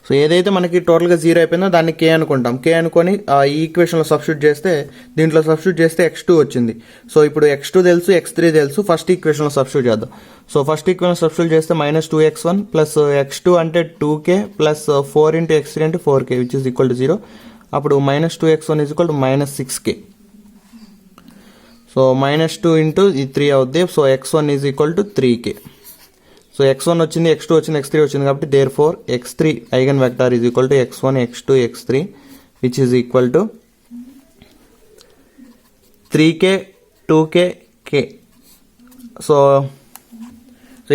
So ఏదైతే మనకి టోటల్గా 0 అయిపోయిందో దాన్ని k అనుకుంటాం. k అనుకొని ఈ ఈక్వేషన్లో సబ్స్టిట్యూట్ చేస్తే, దీంట్లో సబ్స్టిట్యూట్ చేస్తే x2 వచ్చింది. సో ఇప్పుడు x2 తెలుసు, x3 తెలుసు, ఫస్ట్ ఈక్వేషన్లో సబ్స్టిట్యూట్ చేద్దాం. సో ఫస్ట్ ఈక్వేషన్ సబ్స్టిట్యూట్ చేస్తే -2x1 ప్లస్ x2 అంటే 2k ప్లస్ 4 × x3 అంటే 4k which is equal to 0. అప్పుడు -2x1 is equal to -6k. So -2 × 3 అవుద్ది. So x1 is equal to 3k. So x1 వచ్చింది, x2 వచ్చింది, x3 వచ్చింది కాబట్టి therefore x3 eigenvector is equal to x1 x2 x3 which is equal to 3k 2k k. So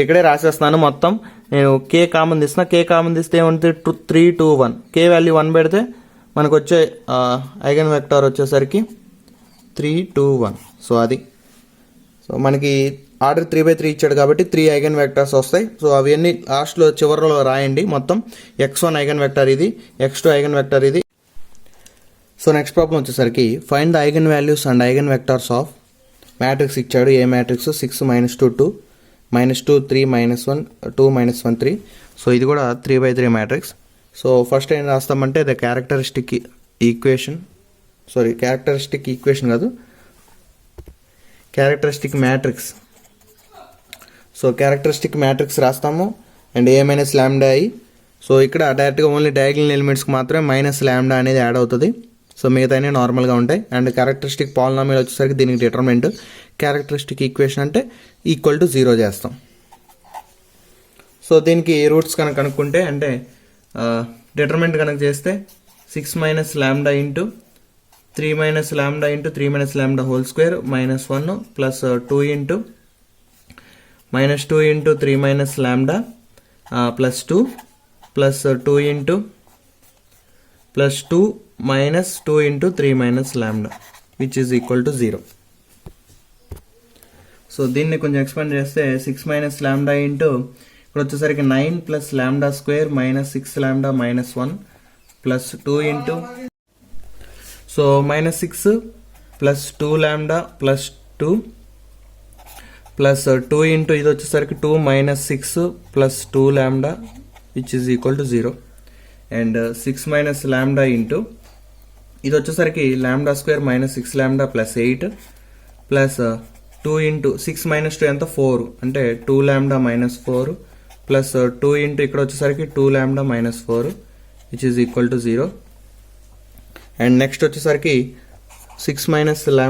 ఇక్కడే రాసేస్తున్నాను మొత్తం. నేను k common తీస్తున్నా, k common తీస్తే ఏముంటుంది 3 2 1. k వాల్యూ 1 పెడితే మనకు వచ్చే ఐగన్ వెక్టార్ వచ్చేసరికి 3 2 1. సో అది మనకి ఆర్డర్ 3/3 ఇచ్చాడు కాబట్టి 3 ఐగన్ వెక్టార్స్ వస్తాయి. సో అవన్నీ లాస్ట్లో చివరిలో రాయండి మొత్తం. x1 ఐగన్ వెక్టార్ ఇది, x2 ఐగన్ వెక్టార్ ఇది. సో నెక్స్ట్ ప్రాబ్లం వచ్చేసరికి find the eigen values and eigen vectors of matrix ఇచ్చాడు. ఏ మ్యాట్రిక్స్ 6 - 2 2 -2 3 -1 2 -1 3. సో ఇది కూడా 3/3 మ్యాట్రిక్స్. సో ఫస్ట్ ఏం రాస్తామంటే ద క్యారెక్టరిస్టిక్ ఈక్వేషన్ కాదు, characteristic matrix. So characteristic matrix రాస్తాము and A - λI. So ఇక్కడ డైరెక్ట్గా ఓన్లీ డయాగ్నల్ ఎలిమెంట్స్కి మాత్రమే -λ అనేది యాడ్ అవుతుంది. సో మిగతానే నార్మల్గా ఉంటాయి. అండ్ క్యారెక్టరిస్టిక్ పాలినామియల్ వచ్చేసరికి దీనికి డిటర్మినెంట్. క్యారెక్టరిస్టిక్ ఈక్వేషన్ అంటే ఈక్వల్ టు 0 చేస్తాం. సో దీనికి రూట్స్ కనుక కనుక్కుంటే అంటే డిటర్మినెంట్ కనుక చేస్తే 6 - λ × 3 - λ × 3 - λ² -1 plus 2 × -2 × 3 - λ plus 2 plus 2 × plus 2 minus 2 × 3 - λ which is equal to 0. So దీన్ని కొంచెం ఎక్స్పాండ్ చేస్తే 6 - λ ఇక్కడ వచ్చేసరికి 9 plus λ² -6 λ -1 plus 2 × so -6 plus 2 λ plus 2 plus 2 × ఇది వచ్చేసరికి 2 - 6 plus 2 λ which is equal to 0. And 6 - λ ఇది వచ్చేసరికి λ² -6 λ ప్లస్ 8 ప్లస్ 2 × 6 - 2 ఎంత 4 అంటే 2 λ -4 ప్లస్ 2 × ఇక్కడ వచ్చేసరికి 2 λ -4 which is equal to 0. And next వచ్చేసరికి 6 - λ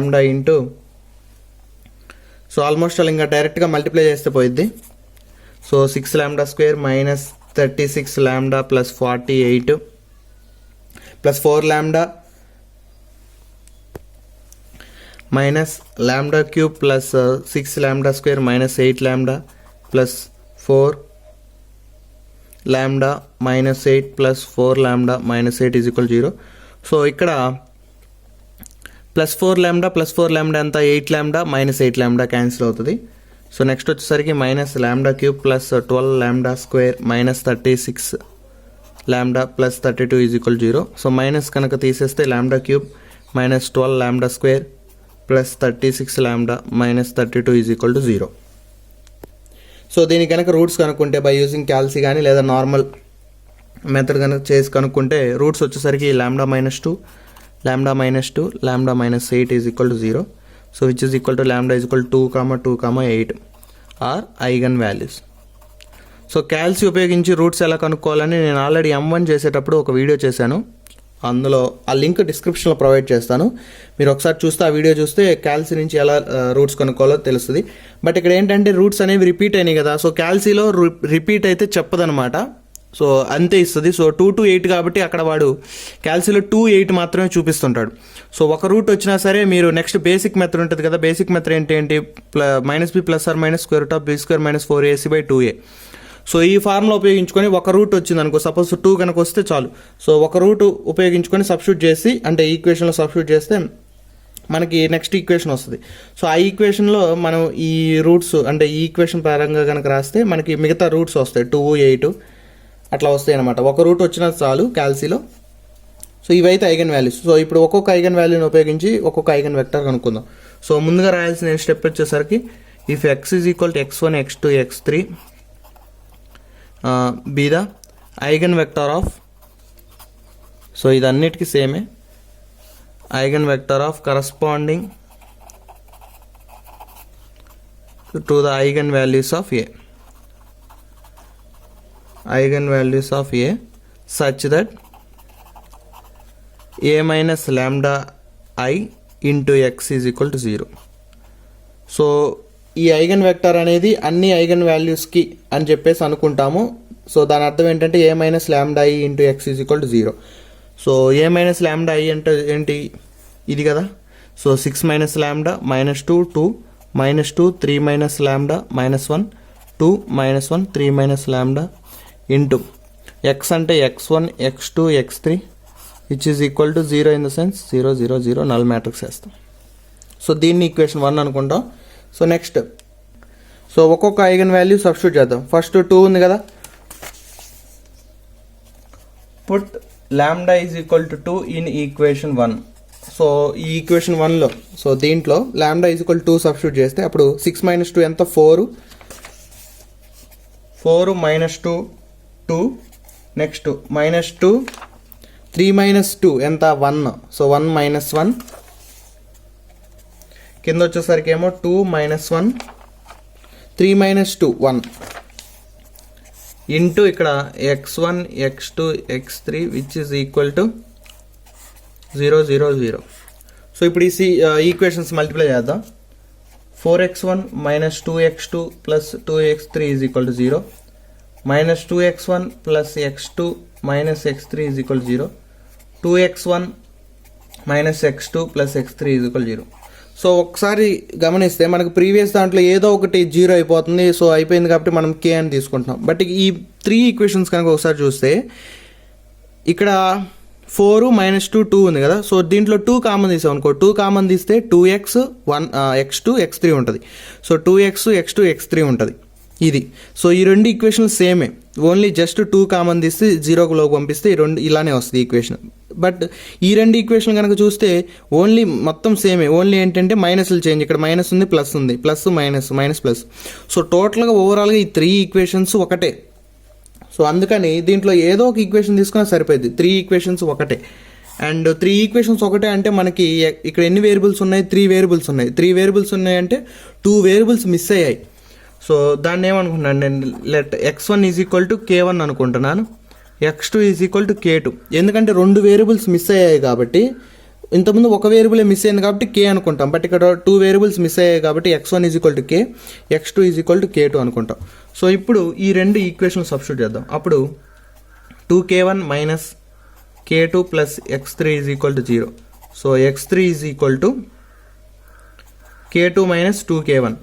సో ఆల్మోస్ట్ అలా ఇంకా డైరెక్ట్గా మల్టిప్లై చేస్తే పోయిద్ది. So 6 λ² -36 λ plus 48 plus 4 λ minus λ³ plus 6 λ² -8 λ plus 4 λ -8 plus 4 λ -8 is equal 0. సో ఇక్కడ ప్లస్ 4 λ ప్లస్ 4 λ అంతా 8 λ -8 λ క్యాన్సిల్ అవుతుంది. సో నెక్స్ట్ వచ్చేసరికి -λ³ plus 12 λ² -36 λ plus 32 is equal 0. So minus కనుక తీసేస్తే λ³ minus 12 lambda square plus 36 lambda minus 32 is equal to 0. So దీని కనుక రూట్స్ కనుక్కుంటే బై యూజింగ్ క్యాల్సీ కానీ లేదా నార్మల్ మెథడ్ కనుక చేసి కనుక్కుంటే రూట్స్ వచ్చేసరికి lambda minus 2 lambda minus 2 lambda minus 8 is equal to 0. So which is equal to lambda is equal 2,2,8 are eigen values. So క్యాల్సీ ఉపయోగించి రూట్స్ ఎలా కనుక్కోవాలని నేను ఆల్రెడీ M1 చేసేటప్పుడు ఒక వీడియో చేశాను. అందులో ఆ లింక్ డిస్క్రిప్షన్లో ప్రొవైడ్ చేస్తాను. మీరు ఒకసారి చూస్తే ఆ వీడియో చూస్తే క్యాల్సీ నుంచి ఎలా రూట్స్ కనుక్కోవాలో తెలుస్తుంది. బట్ ఇక్కడ ఏంటంటే రూట్స్ అనేవి రిపీట్ అయినాయి కదా, సో క్యాల్సీలో రిపీట్ అయితే చెప్పదనమాట. సో అంతే ఇస్తుంది. సో 2 to 8 కాబట్టి అక్కడ వాడు క్యాల్సీలో 2, 8 మాత్రమే చూపిస్తుంటాడు. సో ఒక రూట్ వచ్చినా సరే మీరు నెక్స్ట్ బేసిక్ మెథడ్ ఉంటుంది కదా, బేసిక్ మెథడ్ ఏంటి minus b plus or minus square root of b square minus 4ac/2a. So ఈ ఫార్ములా ఉపయోగించుకొని ఒక రూట్ వచ్చింది అనుకో, సపోజ్ 2 కనుక వస్తే చాలు. సో ఒక రూట్ ఉపయోగించుకొని సబ్స్టిట్యూట్ చేసి అంటే ఈక్వేషన్లో సబ్స్టిట్యూట్ చేస్తే మనకి నెక్స్ట్ ఈక్వేషన్ వస్తుంది. సో ఆ ఈక్వేషన్లో మనం ఈ రూట్స్ అంటే ఈ ఈక్వేషన్ పరంగా కనుక రాస్తే మనకి మిగతా రూట్స్ వస్తాయి 2, 8 అట్లా వస్తాయి అనమాట. ఒక రూట్ వచ్చినా చాలు క్యాల్సీలో. సో ఇవైతే ఐగన్ వాల్యూస్. సో ఇప్పుడు ఒక్కొక్క ఐగన్ వాల్యూని ఉపయోగించి ఒక్కొక్క ఐగన్ వెక్టర్ కనుక్కుందాం. సో ముందుగా రాయాల్సిన స్టెప్ వచ్చేసరికి if x is equal to x1, x2, x3 be the eigen vector of, so ఇదన్నిటికీ సేమే, eigen vector of corresponding to the eigen values of a, eigen values of a such that a minus lambda I into x is equal to 0. So ఈ eigen vector అనేది అన్ని eigen వాల్యూస్కి అని చెప్పేసి అనుకుంటాము. So దాని అర్థం ఏంటంటే A minus lambda I into x is equal to 0. So A minus lambda I అంటే ఏంటి, ఇది కదా. So 6 minus lambda minus 2 2 minus 2 3 minus lambda minus 1 2 minus 1 3 minus lambda into x అంటే x1 x2 x3 which is equal to 0 in the sense 0 0 0 null matrix వేస్తాం. So దీన్ని equation 1 అనుకుంటాం. So next so ఒక్కొక్క eigen value substitute చేద్దాం. First 2 ఉంది కదా, put lambda is equal to 2 in equation 1. So ఈ equation 1లో so దీంట్లో lambda is equal 2 substitute చేస్తే అప్పుడు 6 మైనస్ 2 ఎంత 4 మైనస్ 2 2 నెక్స్ట్ మైనస్ 2 3 మైనస్ 2 ఎంత 1. సో 1 మైనస్ 1 కింద వచ్చేసరికి ఏమో 2 మైనస్ 1 3 మైనస్ 2 1 ఇంటూ ఇక్కడ x1 x2 x3 which is equal to 0 0 0. So ఇప్పుడు ఈ ఈక్వేషన్స్ మల్టిప్లై చేద్దాం. 4x1 minus 2x2 plus 2x3 is equal to 0 minus 2x1 plus x2 minus x3 is equal to 0 2x1 minus x2 plus x3 is equal 0. So ఒకసారి గమనిస్తే మనకు previous దాంట్లో ఏదో ఒకటి 0 అయిపోతుంది. సో అయిపోయింది కాబట్టి మనం k అని తీసుకుంటున్నాం. బట్ ఈ 3 ఈక్వేషన్స్ కనుక ఒకసారి చూస్తే ఇక్కడ 4 మైనస్ 2 2 ఉంది కదా. సో దీంట్లో 2 కామన్ తీసాం అనుకో, 2 కామన్ తీస్తే 2x 1 x2 x3 ఉంటుంది. సో 2x x2 x3 ఉంటుంది ఇది. సో ఈ రెండు ఈక్వేషన్లు సేమే, ఓన్లీ జస్ట్ 2 కామన్ తీస్తే 0లోకి పంపిస్తే ఈ రెండు ఇలానే వస్తుంది ఈక్వేషన్. బట్ ఈ రెండు ఈక్వేషన్ కనుక చూస్తే ఓన్లీ మొత్తం సేమే, ఓన్లీ ఏంటంటే మైనస్లు చేంజ్. ఇక్కడ మైనస్ ఉంది, ప్లస్ ఉంది, plus minus minus plus. So టోటల్గా ఓవరాల్గా ఈ 3 ఈక్వేషన్స్ ఒకటే. సో అందుకని దీంట్లో ఏదో ఒక ఈక్వేషన్ తీసుకున్నా సరిపోయింది. 3 ఈక్వేషన్స్ ఒకటే. అండ్ 3 ఈక్వేషన్స్ ఒకటే అంటే మనకి ఇక్కడ ఎన్ని వేరియబుల్స్ ఉన్నాయి, 3 వేరియబుల్స్ ఉన్నాయి. 3 వేరియబుల్స్ ఉన్నాయంటే 2 వేరియబుల్స్ మిస్ అయ్యాయి. సో దాన్ని ఏమనుకుంటున్నాను నేను, let x1 is equal to k1 అనుకుంటున్నాను, x2 is equal to k2. ఎందుకంటే 2 వేరియబుల్స్ మిస్ అయ్యాయి కాబట్టి, ఇంతకుముందు ఒక వేరియబుల్ మిస్ అయింది కాబట్టి k అనుకుంటాం. బట్ ఇక్కడ 2 వేరియబుల్స్ మిస్ అయ్యాయి కాబట్టి x1 is equal to k, x2 is equal to k2 అనుకుంటాం. సో ఇప్పుడు ఈ రెండు ఈక్వేషన్ సబ్స్టిట్యూట్ చేద్దాం. అప్పుడు 2k1 minus k2 plus x3 is equal to 0. So x3 is equal to k2 minus 2k1.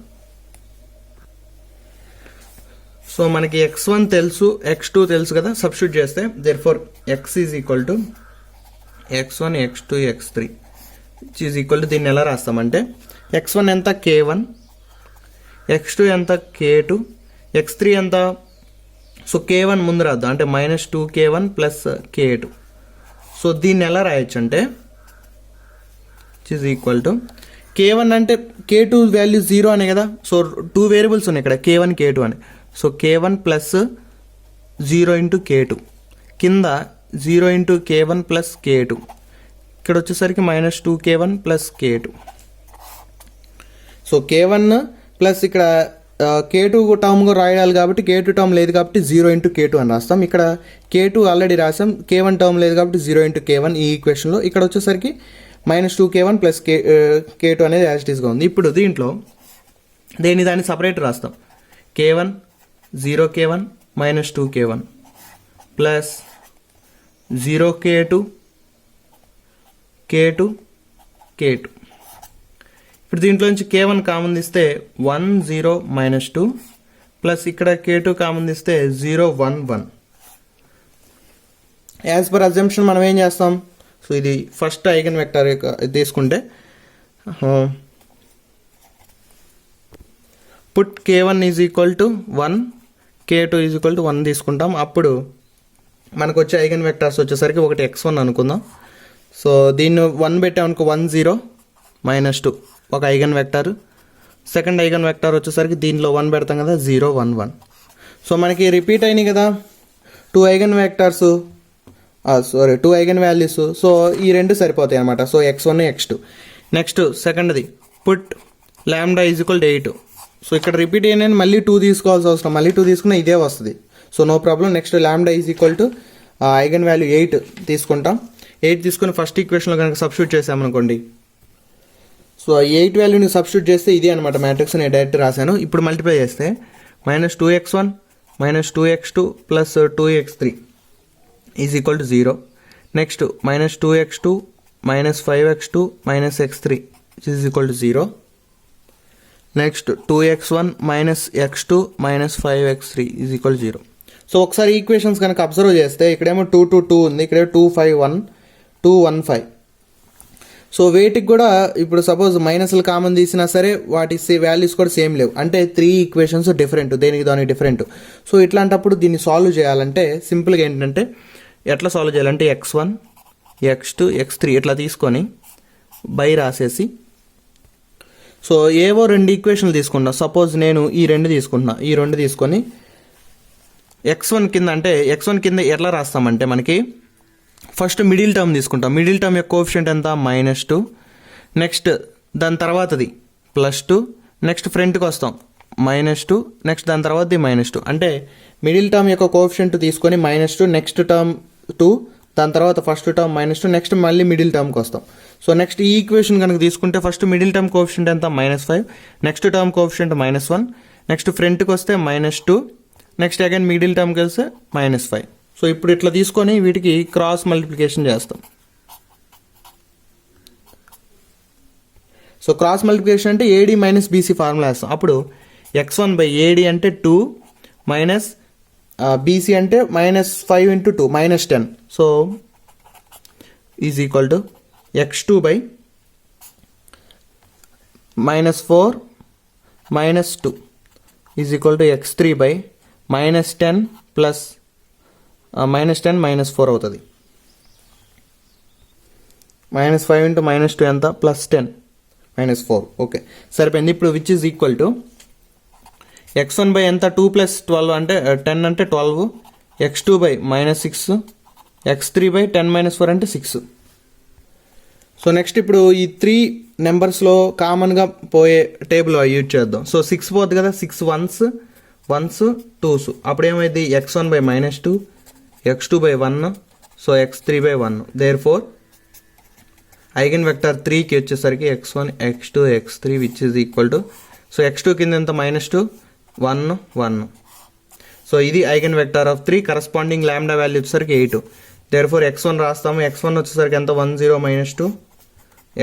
So మనకి x1 తెలుసు, x2 తెలుసు కదా, సబ్స్టిట్యూట్ చేస్తే therefore x is equal to x1 x2 x3 which is equal to, దీన్ని ఎలా రాస్తామంటే x1 ఎంత k1, x2 ఎంత k2, x3 ఎంత, సో k1 ముందు రాద్దాం అంటే minus 2k1 plus k2. So దీన్ని ఎలా రాయొచ్చు అంటే which is equal to k1 అంటే k2 వాల్యూ 0 అనే కదా. సో 2 వేరియబుల్స్ ఉన్నాయి ఇక్కడ k1 k2 అని. So k1 plus 0 into k2, కింద 0 ఇంటూ k1 ప్లస్ k2, ఇక్కడ వచ్చేసరికి -2k1 plus k2. So k1 plus ఇక్కడ k2 టర్మ్గా రాయాలి కాబట్టి k2 టర్మ్ లేదు కాబట్టి 0 ఇంటూ k2 అని రాస్తాం. ఇక్కడ k2 ఆల్రెడీ రాసాం, k1 టర్మ్ లేదు కాబట్టి 0 ఇంటూ k1 ఈ ఈక్వేషన్లో. ఇక్కడ వచ్చేసరికి -2k1 ప్లస్ k2 అనేది యాజ్ ఇట్ ఈస్గా ఉంది. ఇప్పుడు దీంట్లో దాన్ని సపరేట్ రాస్తాం. k1 0k1 -2k1 plus 0k2 k2 k2. ఇప్పుడు దీంట్లో నుంచి k1 కామన్ తీస్తే 1 0 -2 ప్లస్ ఇక్కడ k2 కామన్ తీస్తే 0 1 1. యాజ్ పర్ అజంప్షన్ మనం ఏం చేస్తాం, సో ఇది ఫస్ట్ ఐగన్ వెక్టర్ తీసుకుంటే put k1 is equal to 1 k2 is equal to 1 తీసుకుంటాం. అప్పుడు మనకు వచ్చే ఐగన్ వెక్టర్స్ వచ్చేసరికి ఒకటి x1 అనుకుందాం. సో దీన్ని 1 పెట్టామనుకో 1 0 -2 ఒక eigen vector. Second eigen vector వచ్చేసరికి దీనిలో 1 పెడతాం కదా 0 1 1. సో మనకి రిపీట్ అయినాయి కదా 2 eigen vectors, sorry 2 eigen values. So ఈ రెండు సరిపోతాయి అనమాట. So x1 x2. నెక్స్ట్ సెకండ్ది put lambda is equal to 8. So ఇక్కడ రిపీట్ అయిన మళ్ళీ 2 తీసుకోవాల్సి అవసరం, మళ్ళీ 2 తీసుకున్నా ఇదే వస్తుంది. So no problem. Next lambda is equal to eigenvalue 8 తీసుకుంటాం. 8 తీసుకుని ఫస్ట్ ఈక్వేషన్లో కనుక సబ్స్టిట్యూట్ చేసామనుకోండి, సో 8 వాల్యూని సబ్స్టిట్యూట్ చేస్తే ఇదే అనమాట మ్యాట్రిక్స్. నేను డైరెక్ట్ రాశాను. ఇప్పుడు మల్టిప్లై చేస్తే -2x1 -2x2 plus 2x3 is equal to 0. Next -2x2 -5x2 -x3 is equal to 0. Next 2x1 -x2 -5x3 is equal to 0. So ఒకసారి ఈక్వేషన్స్ కనుక అబ్జర్వ్ చేస్తే ఇక్కడేమో 2 2 2 ఉంది, ఇక్కడ 2 5 1 2 1 5. సో వేటికి కూడా ఇప్పుడు సపోజ్ మైనస్లు కామన్ తీసినా సరే వాటి వాల్యూస్ కూడా సేమ్ లేవు, అంటే 3 ఈక్వేషన్స్ డిఫరెంట్, దానికి డిఫరెంట్. సో ఇట్లాంటప్పుడు దీన్ని సాల్వ్ చేయాలంటే సింపుల్గా ఏంటంటే ఎట్లా సాల్వ్ చేయాలంటే x1 x2 x3 ఇట్లా తీసుకొని బై రాసేసి, సో ఏవో 2 ఈక్వేషన్లు తీసుకుంటా. సపోజ్ నేను ఈ 2 తీసుకుంటున్నా, ఈ 2 తీసుకొని x1 కింద, అంటే x1 కింద ఎట్లా రాస్తామంటే మనకి ఫస్ట్ మిడిల్ టర్మ్ తీసుకుంటాం. మిడిల్ టర్మ్ యొక్క కోఎఫిషియంట్ ఎంత -2. నెక్స్ట్ దాని తర్వాతది +2. నెక్స్ట్ ఫ్రంట్కి వస్తాం -2. నెక్స్ట్ దాని తర్వాతది -2. అంటే మిడిల్ టర్మ్ యొక్క కోఎఫిషియంట్ తీసుకొని -2, నెక్స్ట్ టర్మ్ 2, దాని తర్వాత ఫస్ట్ టర్మ్ -2, నెక్స్ట్ మళ్ళీ మిడిల్ టర్మ్కి వస్తాం. సో నెక్స్ట్ ఈ ఈక్వేషన్ కనుక తీసుకుంటే ఫస్ట్ మిడిల్ టర్మ్ కోఎఫిషియంట్ ఎంత -5, నెక్స్ట్ టర్మ్ కోఎఫిషియంట్ -1, నెక్స్ట్ ఫ్రంట్కి వస్తే -2, నెక్స్ట్ అగైన్ మిడిల్ టర్మ్కి వెళ్తే -5. సో ఇప్పుడు ఇట్లా తీసుకొని వీటికి క్రాస్ మల్టిప్లికేషన్ చేస్తాం. సో క్రాస్ మల్టిప్లికేషన్ అంటే AD - BC ఫార్ములా వేస్తాం. అప్పుడు x1/AD అంటే 2 మైనస్ BC అంటే -5 × 2 -10. So is equal to x2/-4 -2 is equal to x3/-10 plus -10 -4 అవుతుంది. -5 × -2 ఎంత +10 -4. ఓకే సరిపోయింది. ఇప్పుడు which is equal to x1 ఎంత 2 + 12 అంటే 10 అంటే 12, x2/-6, x3/10 - 4 అంటే 6. సో నెక్స్ట్ ఇప్పుడు ఈ 3 నెంబర్స్లో కామన్గా పోయే టేబుల్ యూజ్ చేద్దాం. సో 6 పోద్ది కదా, 6 1s 2s. అప్పుడు ఏమైంది x1/-2, x2/1, so x3/1. Therefore eigenvector 3కి వచ్చేసరికి x1 x2 x3 which is equal to, so x2 కింద ఎంత -2 1 1. సో ఇది eigenvector of 3. Corresponding lambda value వచ్చేసరికి 8. దేర్ ఫోర్ x1 రాస్తాము. x1 వచ్చేసరికి ఎంత 1 0 -2,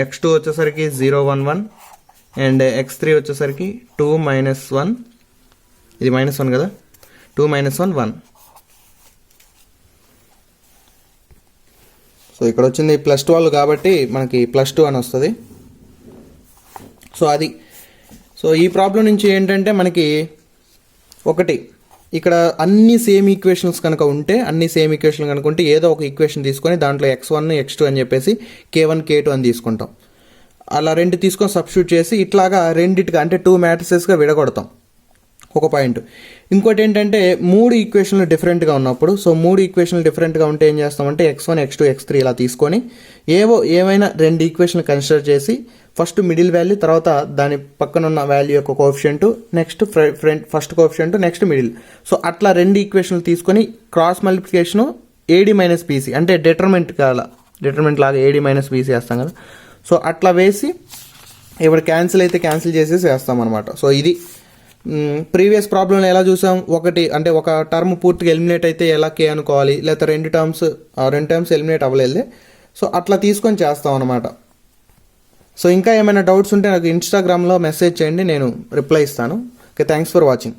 x2 వచ్చేసరికి 0 1 1, అండ్ x3 వచ్చేసరికి 2 -1. ఇది -1 కదా, 2 -1 1. సో ఇక్కడ వచ్చింది +12 కాబట్టి మనకి +2 అని వస్తుంది. సో అది, సో ఈ ప్రాబ్లం నుంచి ఏంటంటే మనకి ఒకటి ఇక్కడ అన్ని సేమ్ ఈక్వేషన్స్ కనుక ఉంటే, ఏదో ఒక ఈక్వేషన్ తీసుకొని దాంట్లో x1 x2 అని చెప్పేసి k1 k2 అని తీసుకుంటాం. అలా 2 తీసుకొని సబ్స్టిట్యూట్ చేసి ఇట్లాగా రెండిటిగా అంటే 2 మ్యాట్రిసెస్గా విడగొడతాం ఒక పాయింట్. ఇంకోటి ఏంటంటే 3 ఈక్వేషన్లు డిఫరెంట్గా ఉన్నప్పుడు, సో 3 ఈక్వేషన్లు డిఫరెంట్గా ఉంటే ఏం చేస్తామంటే x1 x2 x3 ఇలా తీసుకొని ఏవైనా 2 ఈక్వేషన్లు కన్సిడర్ చేసి ఫస్ట్ మిడిల్ వాల్యూ, తర్వాత దాని పక్కన ఉన్న వాల్యూ యొక్క coefficient, next first coefficient, next middle. So అట్లా 2 ఈక్వేషన్లు తీసుకొని cross multiplication AD minus BC అంటే డిటర్మెంట్ లాగా AD మైనస్ BC వేస్తాం కదా. సో అట్లా వేసి ఇప్పుడు క్యాన్సిల్ అయితే క్యాన్సిల్ చేసేసి వేస్తాం అనమాట. సో ఇది ప్రీవియస్ ప్రాబ్లంలో ఎలా చూసాం, ఒక టర్మ్ పూర్తిగా ఎలిమినేట్ అయితే ఎలా K అనుకోవాలి, లేకపోతే రెండు టర్మ్స్ ఎలిమినేట్ అవ్వలేదు. సో అట్లా తీసుకొని చేస్తాం అనమాట. సో ఇంకా ఏమైనా డౌట్స్ ఉంటే నాకు ఇన్స్టాగ్రామ్లో మెసేజ్ చేయండి, నేను రిప్లై ఇస్తాను. Okay, thanks for watching.